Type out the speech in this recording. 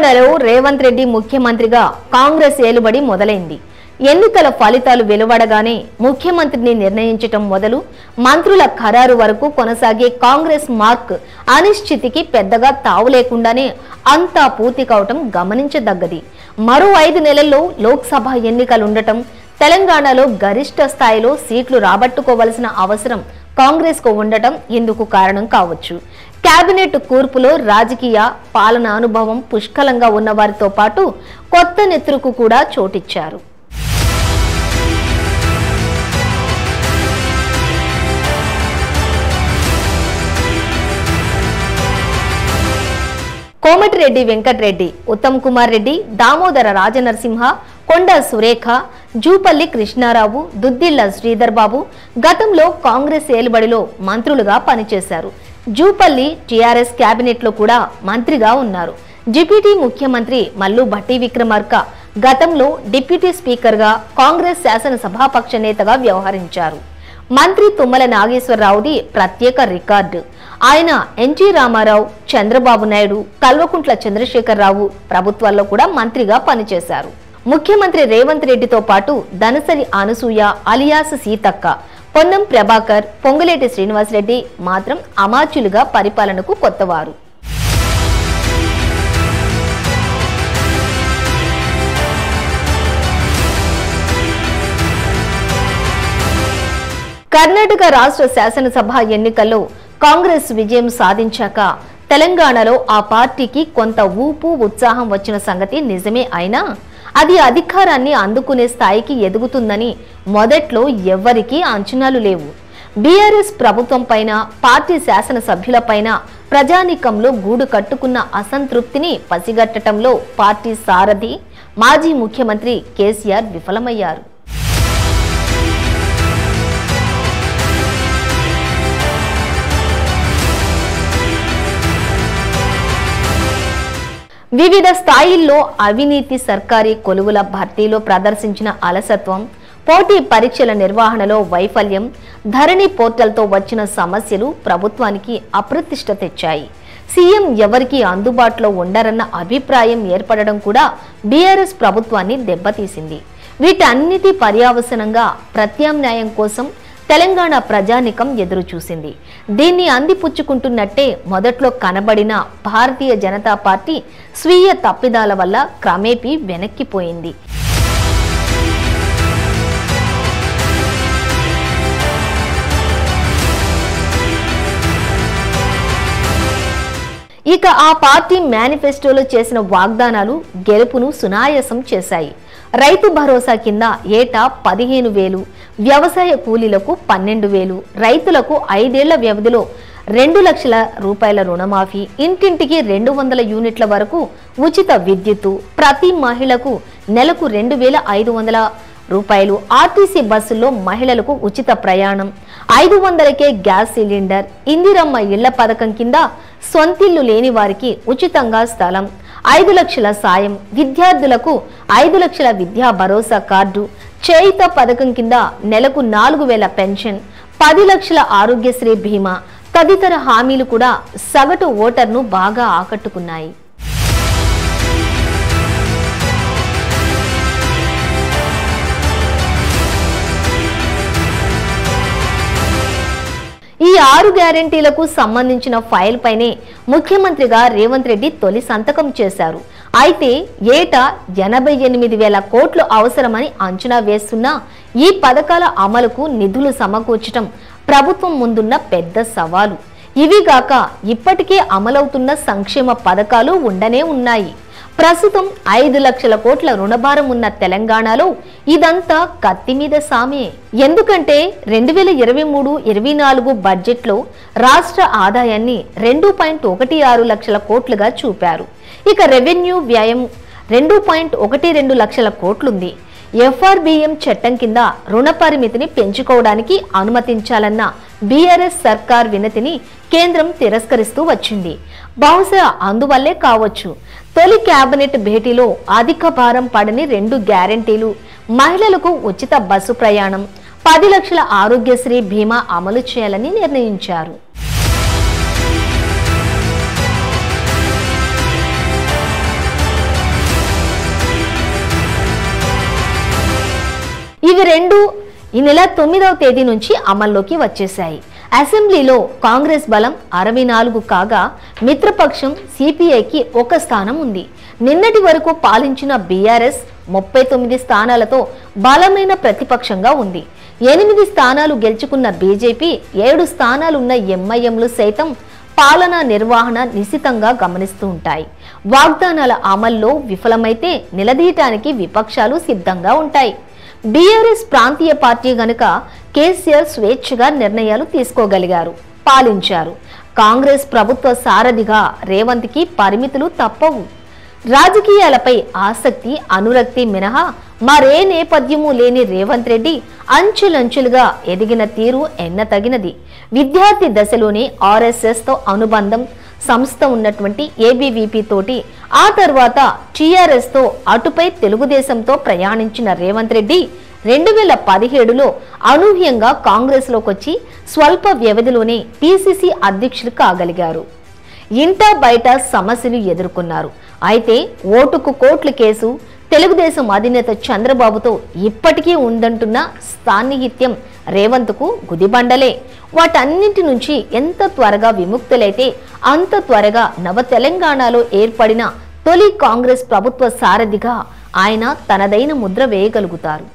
తెలంగాణలో రేవంత్ రెడ్డి ముఖ్యమంత్రిగా కాంగ్రెస్ ఏలుబడి మొదలైంది. ఎన్నికల ఫలితాలు వెలువడగానే ముఖ్యమంత్రిని నిర్ణయించటం మొదలు మంత్రుల ఖరారు వరకు కొనసాగే కాంగ్రెస్ మార్క్ అనిశ్చితికి పెద్దగా తావు లేకుండానే అంతా పూర్తి కావటం గమనించదగ్గది. మరో 5 నెలల్లో లోక్సభ ఎన్నికలుండటం, తెలంగాణలో గరిష్ట స్థాయిలో సీట్లు రాబట్టుకోవలసిన అవసరం కాంగ్రెస్ కు ఉండటం ఇందుకు కారణం కావచ్చు. కేబినెట్ కూర్పులో రాజకీయ పాలన అనుభవం పుష్కలంగా ఉన్న వారితో పాటు కొత్త నెత్తురుకు కూడా చోటిచ్చారు. కోమటిరెడ్డి వెంకటరెడ్డి, ఉత్తమ్ కుమార్ రెడ్డి, దామోదర రాజనరసింహ, కొండ సురేఖ, జూపల్లి కృష్ణారావు, దుద్దిళ్ల శ్రీధర్ బాబు గతంలో కాంగ్రెస్ ఏలుబడిలో మంత్రులుగా పనిచేశారు. జూపల్లి టీఆర్ఎస్ కేబినెట్ లో కూడా మంత్రిగా ఉన్నారు. డిప్యూటీ ముఖ్యమంత్రి మల్లు భట్టి విక్రమార్క గతంలో డిప్యూటీ స్పీకర్ గా కాంగ్రెస్ శాసనసభాపక్ష నేతగా వ్యవహరించారు. మంత్రి తుమ్మల నాగేశ్వరరావుది ప్రత్యేక రికార్డు. ఆయన ఎన్టీ రామారావు, చంద్రబాబు నాయుడు, కల్వకుంట్ల చంద్రశేఖరరావు ప్రభుత్వాల్లో కూడా మంత్రిగా పనిచేశారు. ముఖ్యమంత్రి రేవంత్ రెడ్డితో పాటు దనసరి అనసూయ అలియాస్ సీతక్క, పొన్నం ప్రభాకర్, పొంగులేటి శ్రీనివాసరెడ్డి మాత్రం అమాత్యులుగా పరిపాలనకు కొత్తవారు. కర్ణాటక రాష్ట్ర శాసనసభ ఎన్నికల్లో కాంగ్రెస్ విజయం సాధించాక తెలంగాణలో ఆ పార్టీకి కొంత ఊపు ఉత్సాహం వచ్చిన సంగతి నిజమే. అయినా అది అధికారాన్ని అందుకునే స్థాయికి ఎదుగుతుందని మొదట్లో ఎవ్వరికీ అంచనాలు లేవు. బీఆర్ఎస్ ప్రభుత్వం పైన, పార్టీ శాసనసభ్యులపైన ప్రజానీకంలో గూడు కట్టుకున్న అసంతృప్తిని పసిగట్టడంలో పార్టీ సారథి మాజీ ముఖ్యమంత్రి కేసీఆర్ విఫలమయ్యారు. వివిధ స్థాయిల్లో అవినీతి, సర్కారీ కొలువుల భర్తీలో ప్రదర్శించిన అలసత్వం, పోటీ పరీక్షల నిర్వహణలో వైఫల్యం, ధరణి పోర్టల్తో వచ్చిన సమస్యలు ప్రభుత్వానికి అప్రతిష్ట తెచ్చాయి. సీఎం ఎవరికి అందుబాటులో ఉండరన్న అభిప్రాయం ఏర్పడడం కూడా బీఆర్ఎస్ ప్రభుత్వాన్ని దెబ్బతీసింది. వీటన్నిటి పర్యవసానంగా ప్రత్యామ్నాయం కోసం తెలంగాణ ప్రజానికం ఎదురు చూసింది. దీన్ని అందిపుచ్చుకుంటున్నట్టే మొదట్లో కనబడిన భారతీయ జనతా పార్టీ స్వీయ తప్పిదాల వల్ల క్రమేపీ వెనక్కిపోయింది. ఇక ఆ పార్టీ మేనిఫెస్టోలో చేసిన వాగ్దానాలు గెలుపును సునాయాసం చేశాయి. రైతు భరోసా కింద ఏటా 15,000, వ్యవసాయ కూలీలకు 12,000, రైతులకు 5 ఏళ్ల వ్యవధిలో 2 లక్షల రూపాయల రుణమాఫీ, ఇంటింటికి 200 యూనిట్ల వరకు ఉచిత విద్యుత్తు, ప్రతి మహిళకు నెలకు 2,500 రూపాయలు, ఆర్టీసీ బస్సుల్లో మహిళలకు ఉచిత ప్రయాణం, 500కే గ్యాస్ సిలిండర్, ఇందిరమ్మ ఇళ్ల పథకం కింద సొంతిల్లు లేని వారికి ఉచితంగా స్థలం, 5 లక్షల సాయం, విద్యార్థులకు 5 లక్షల విద్యా భరోసా కార్డు, చేయిత పథకం కింద నెలకు 4,000 పెన్షన్, 10 లక్షల ఆరోగ్యశ్రీ బీమా తదితర హామీలు కూడా సగటు ఓటర్ను బాగా ఆకట్టుకున్నాయి. ఈ 6 గ్యారెంటీలకు సంబంధించిన ఫైల్ పైనే ముఖ్యమంత్రిగా రేవంత్ రెడ్డి తొలి సంతకం చేశారు. అయితే ఏటా 88,000 కోట్లు అవసరమని అంచనా వేస్తున్నా ఈ పథకాల అమలుకు నిధులు సమకూర్చడం ప్రభుత్వం ముందున్న పెద్ద సవాలు. ఇవిగాక ఇప్పటికే అమలవుతున్న సంక్షేమ పథకాలు ఉండనే ఉన్నాయి. ప్రస్తుతం 5 లక్షల కోట్ల రుణభారం ఉన్న తెలంగాణలో ఇదంతా కత్తి మీద సామే. ఎందుకంటే 2023-24 బడ్జెట్లో రాష్ట్ర ఆదాయాన్ని 2.16 లక్షల కోట్లుగా చూపారు. ఇక రెవెన్యూ వ్యయం 2.12 లక్షల కోట్లుంది. ఎఫ్ఆర్బిఎం చట్టం కింద రుణ పరిమితిని పెంచుకోవడానికి అనుమతించాలన్న బీఆర్ఎస్ సర్కార్ వినతిని కేంద్రం తిరస్కరిస్తూ వచ్చింది. బహుశా అందువల్లే కావచ్చు తొలి కేబినెట్ భేటీలో అధిక భారం పడని 2 గ్యారెంటీలు, మహిళలకు ఉచిత బస్సు ప్రయాణం, 10 లక్షల ఆరోగ్యశ్రీ బీమా అమలు చేయాలని నిర్ణయించారు. ఇవి రెండు ఈ నెల 9వ తేదీ నుంచి అమల్లోకి వచ్చేశాయి. అసెంబ్లీలో కాంగ్రెస్ బలం 64 కాగా మిత్రపక్షం సిపిఐకి 1 స్థానం ఉంది. నిన్నటి వరకు పాలించిన బీఆర్ఎస్ 39 స్థానాలతో బలమైన ప్రతిపక్షంగా ఉంది. 8 స్థానాలు గెలుచుకున్న బీజేపీ, 7 స్థానాలున్న ఎంఐఎంలు సైతం పాలనా నిర్వహణ నిశితంగా గమనిస్తూ ఉంటాయి. వాగ్దానాల అమల్లో విఫలమైతే నిలదీయటానికి విపక్షాలు సిద్ధంగా ఉంటాయి. బీఆర్ఎస్ ప్రాంతీయ పార్టీ గనుక కేసీఆర్ స్వేచ్ఛగా నిర్ణయాలు తీసుకోగలిగారు, పాలించారు. కాంగ్రెస్ ప్రభుత్వ సారథిగా రేవంత్కి పరిమితులు తప్పవు. రాజకీయాలపై ఆసక్తి, అనురక్తి మినహా మరే నేపథ్యము లేని రేవంత్ రెడ్డి అంచెలంచెలుగా ఎదిగిన తీరు ఎన్నతగినది. విద్యార్థి దశలోనే ఆర్ఎస్ఎస్తో అనుబంధం సంస్థ ఉన్నటువంటి ఏబీవీపీ తోటి, ఆ తర్వాత టీఆర్ఎస్తో, అటుపై తెలుగుదేశంతో ప్రయాణించిన రేవంత్ రెడ్డి 2017లో అనూహ్యంగా కాంగ్రెస్లోకి వచ్చి స్వల్ప వ్యవధిలోనే పీసీసీ అధ్యక్షులు కాగలిగారు. ఇంటా బయట సమస్యలు ఎదుర్కొన్నారు. అయితే ఓటుకు కోట్ల కేసు, తెలుగుదేశం అధినేత చంద్రబాబుతో ఇప్పటికీ ఉందంటున్న సాన్నిహిత్యం రేవంత్కు గుదిబండలే. వాటన్నింటి నుంచి ఎంత త్వరగా విముక్తులైతే అంత త్వరగా నవ తెలంగాణలో ఏర్పడిన తొలి కాంగ్రెస్ ప్రభుత్వ సారథిగా ఆయన తనదైన ముద్ర వేయగలుగుతారు.